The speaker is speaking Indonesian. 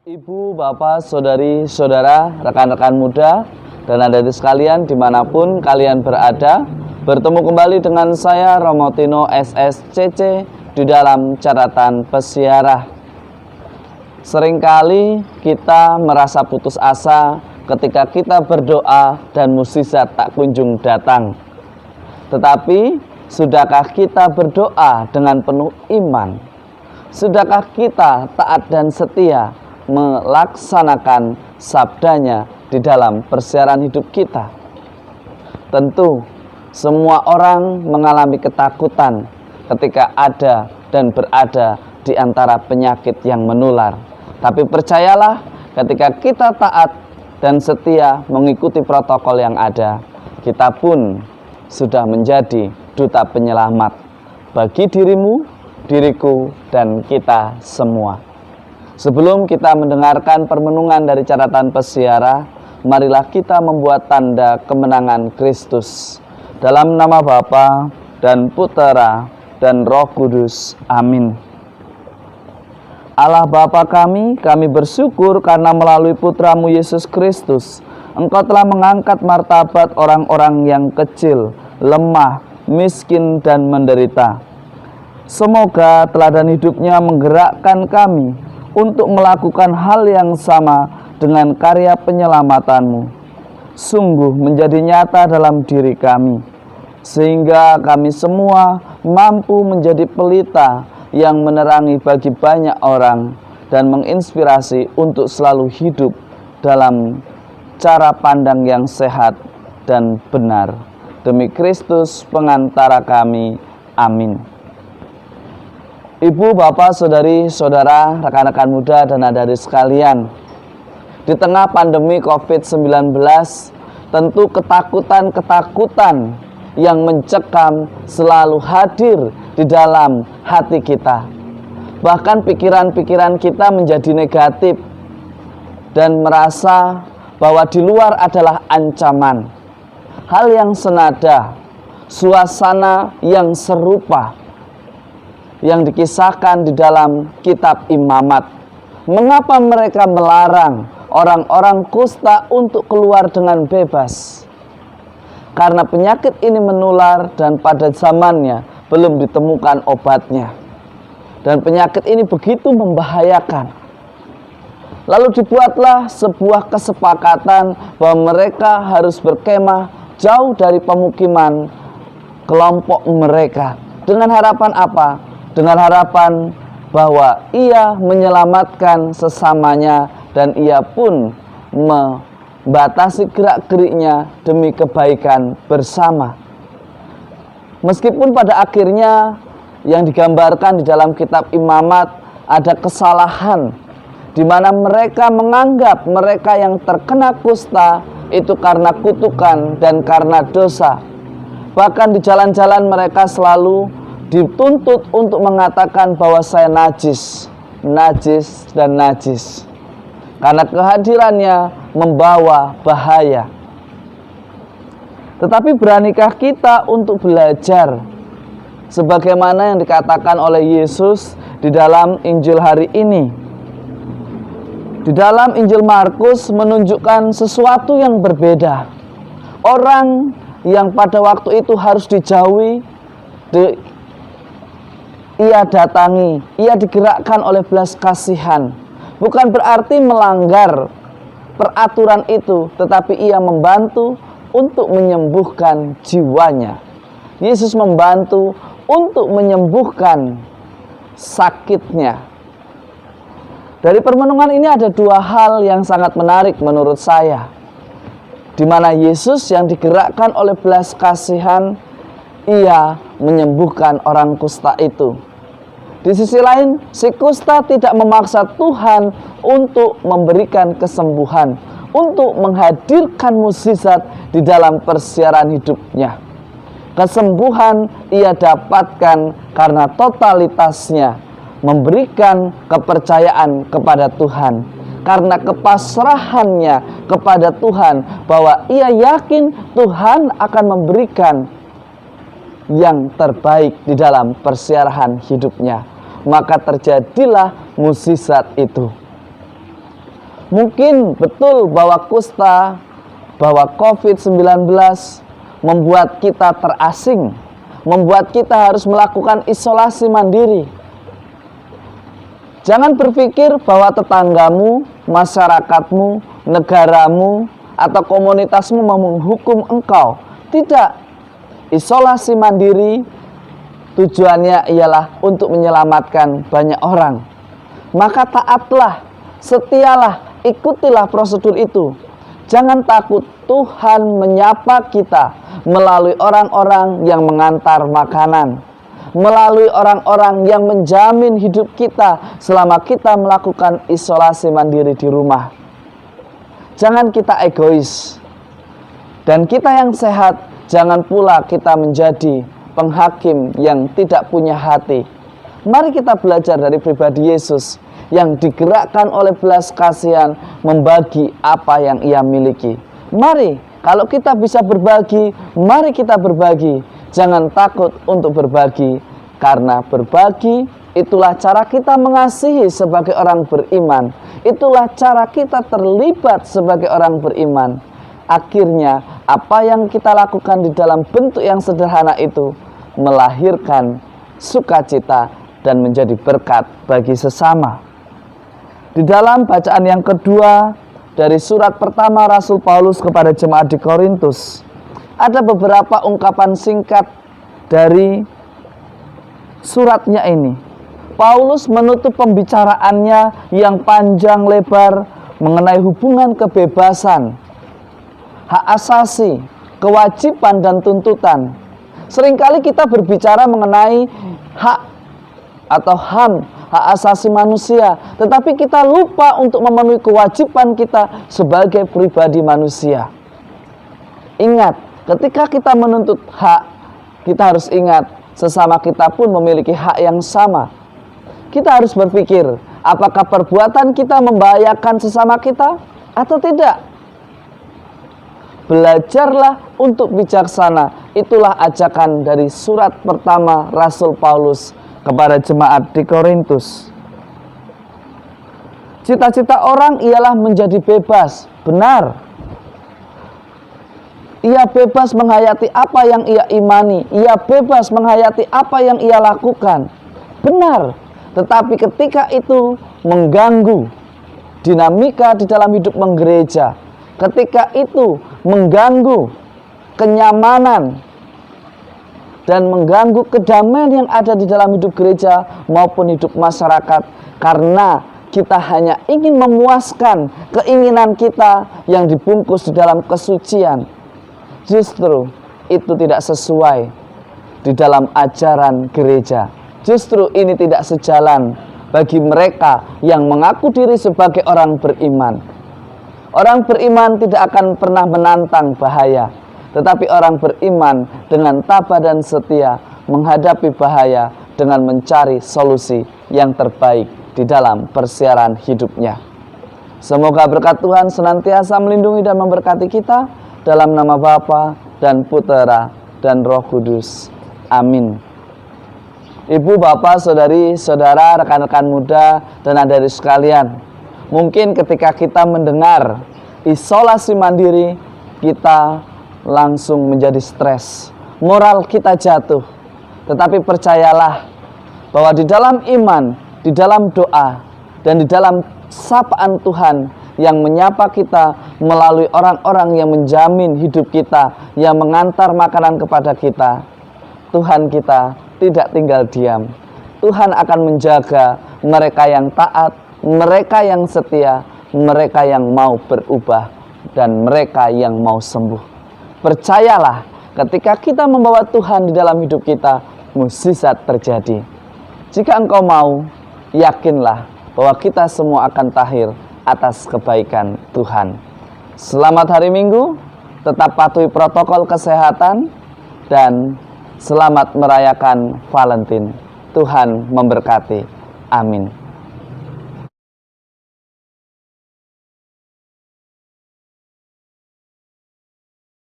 Ibu, bapak, saudari, saudara, rekan-rekan muda, dan adik-adik sekalian dimanapun kalian berada, bertemu kembali dengan saya Romo Tino SSCC di dalam catatan pesiarah. Seringkali kita merasa putus asa ketika kita berdoa dan mukjizat tak kunjung datang. Tetapi, sudahkah kita berdoa dengan penuh iman? Sudahkah kita taat dan setia melaksanakan sabdanya di dalam persiaran hidup kita? Tentu semua orang mengalami ketakutan ketika ada dan berada di antara penyakit yang menular. Tapi percayalah, ketika kita taat dan setia mengikuti protokol yang ada, kita pun sudah menjadi duta penyelamat bagi dirimu, diriku, dan kita semua. Sebelum kita mendengarkan permenungan dari catatan pesiarah, marilah kita membuat tanda kemenangan Kristus. Dalam nama Bapa dan Putera dan Roh Kudus. Amin. Allah Bapa kami bersyukur karena melalui Putramu Yesus Kristus, Engkau telah mengangkat martabat orang-orang yang kecil, lemah, miskin, dan menderita. Semoga teladan hidupnya menggerakkan kami untuk melakukan hal yang sama dengan karya penyelamatanmu, sungguh menjadi nyata dalam diri kami, sehingga kami semua mampu menjadi pelita yang menerangi bagi banyak orang dan menginspirasi untuk selalu hidup dalam cara pandang yang sehat dan benar. Demi Kristus pengantara kami. Amin. Ibu, bapak, saudari, saudara, rekan-rekan muda, dan adik-adik sekalian, di tengah pandemi COVID-19, tentu ketakutan-ketakutan yang mencekam selalu hadir di dalam hati kita. Bahkan pikiran-pikiran kita menjadi negatif dan merasa bahwa di luar adalah ancaman. Hal yang senada, suasana yang serupa yang dikisahkan di dalam kitab Imamat. Mengapa mereka melarang orang-orang kusta untuk keluar dengan bebas? Karena penyakit ini menular dan pada zamannya belum ditemukan obatnya. Dan penyakit ini begitu membahayakan. Lalu dibuatlah sebuah kesepakatan bahwa mereka harus berkemah jauh dari pemukiman kelompok mereka. Dengan harapan apa? Dengan harapan bahwa ia menyelamatkan sesamanya dan ia pun membatasi gerak-geriknya demi kebaikan bersama. Meskipun pada akhirnya yang digambarkan di dalam kitab Imamat ada kesalahan, di mana mereka menganggap mereka yang terkena kusta itu karena kutukan dan karena dosa. Bahkan di jalan-jalan mereka selalu dituntut untuk mengatakan bahwa saya najis, najis, dan najis. Karena kehadirannya membawa bahaya. Tetapi beranikah kita untuk belajar sebagaimana yang dikatakan oleh Yesus di dalam Injil hari ini? Di dalam Injil Markus menunjukkan sesuatu yang berbeda. Orang yang pada waktu itu harus dijauhi, ia datangi, ia digerakkan oleh belas kasihan. Bukan berarti melanggar peraturan itu, tetapi ia membantu untuk menyembuhkan jiwanya. Yesus membantu untuk menyembuhkan sakitnya. Dari permenungan ini ada dua hal yang sangat menarik menurut saya, di mana Yesus yang digerakkan oleh belas kasihan, ia menyembuhkan orang kusta itu. Di sisi lain, si kusta tidak memaksa Tuhan untuk memberikan kesembuhan, untuk menghadirkan mukjizat di dalam persiaran hidupnya. Kesembuhan ia dapatkan karena totalitasnya memberikan kepercayaan kepada Tuhan, karena kepasrahannya kepada Tuhan, bahwa ia yakin Tuhan akan memberikan yang terbaik di dalam persiaran hidupnya. Maka terjadilah mukjizat itu. Mungkin betul bahwa kusta, bahwa COVID-19 membuat kita terasing, membuat kita harus melakukan isolasi mandiri. Jangan berpikir bahwa tetanggamu, masyarakatmu, negaramu, atau komunitasmu mau menghukum engkau. Tidak. Isolasi mandiri tujuannya ialah untuk menyelamatkan banyak orang. Maka taatlah, setialah, ikutilah prosedur itu. Jangan takut, Tuhan menyapa kita melalui orang-orang yang mengantar makanan, melalui orang-orang yang menjamin hidup kita selama kita melakukan isolasi mandiri di rumah. Jangan kita egois. Dan kita yang sehat, jangan pula kita menjadi penghakim yang tidak punya hati. Mari kita belajar dari pribadi Yesus yang digerakkan oleh belas kasihan membagi apa yang ia miliki. Mari, kalau kita bisa berbagi, mari kita berbagi. Jangan takut untuk berbagi, karena berbagi itulah cara kita mengasihi sebagai orang beriman. Itulah cara kita terlibat sebagai orang beriman. Akhirnya, apa yang kita lakukan di dalam bentuk yang sederhana itu melahirkan sukacita dan menjadi berkat bagi sesama. Di dalam bacaan yang kedua dari surat pertama Rasul Paulus kepada jemaat di Korintus, ada beberapa ungkapan singkat dari suratnya ini. Paulus menutup pembicaraannya yang panjang lebar mengenai hubungan kebebasan, hak asasi, kewajiban dan tuntutan. Seringkali kita berbicara mengenai hak atau HAM, hak asasi manusia, tetapi kita lupa untuk memenuhi kewajiban kita sebagai pribadi manusia. Ingat, ketika kita menuntut hak, kita harus ingat sesama kita pun memiliki hak yang sama. Kita harus berpikir, apakah perbuatan kita membahayakan sesama kita atau tidak? Belajarlah untuk bijaksana. Itulah ajakan dari surat pertama Rasul Paulus kepada jemaat di Korintus. Cita-cita orang ialah menjadi bebas. Benar. Ia bebas menghayati apa yang ia imani. Ia bebas menghayati apa yang ia lakukan. Benar. Tetapi ketika itu mengganggu dinamika di dalam hidup menggereja, ketika itu mengganggu kenyamanan dan mengganggu kedamaian yang ada di dalam hidup gereja maupun hidup masyarakat, karena kita hanya ingin memuaskan keinginan kita yang dibungkus di dalam kesucian, justru itu tidak sesuai di dalam ajaran gereja. Justru ini tidak sejalan bagi mereka yang mengaku diri sebagai orang beriman. Orang beriman tidak akan pernah menantang bahaya, tetapi orang beriman dengan tabah dan setia menghadapi bahaya dengan mencari solusi yang terbaik di dalam persiaran hidupnya. Semoga berkat Tuhan senantiasa melindungi dan memberkati kita dalam nama Bapa dan Putera dan Roh Kudus. Amin. Ibu, bapak, saudari, saudara, rekan-rekan muda, dan adik-adik sekalian, mungkin ketika kita mendengar isolasi mandiri, kita langsung menjadi stres, moral kita jatuh. Tetapi percayalah bahwa di dalam iman, di dalam doa, dan di dalam sapaan Tuhan yang menyapa kita melalui orang-orang yang menjamin hidup kita, yang mengantar makanan kepada kita, Tuhan kita tidak tinggal diam. Tuhan akan menjaga mereka yang taat, mereka yang setia, mereka yang mau berubah, dan mereka yang mau sembuh. Percayalah, ketika kita membawa Tuhan di dalam hidup kita, mukjizat terjadi. Jika engkau mau, yakinlah bahwa kita semua akan tahir atas kebaikan Tuhan. Selamat hari Minggu, tetap patuhi protokol kesehatan, dan selamat merayakan Valentine. Tuhan memberkati. Amin.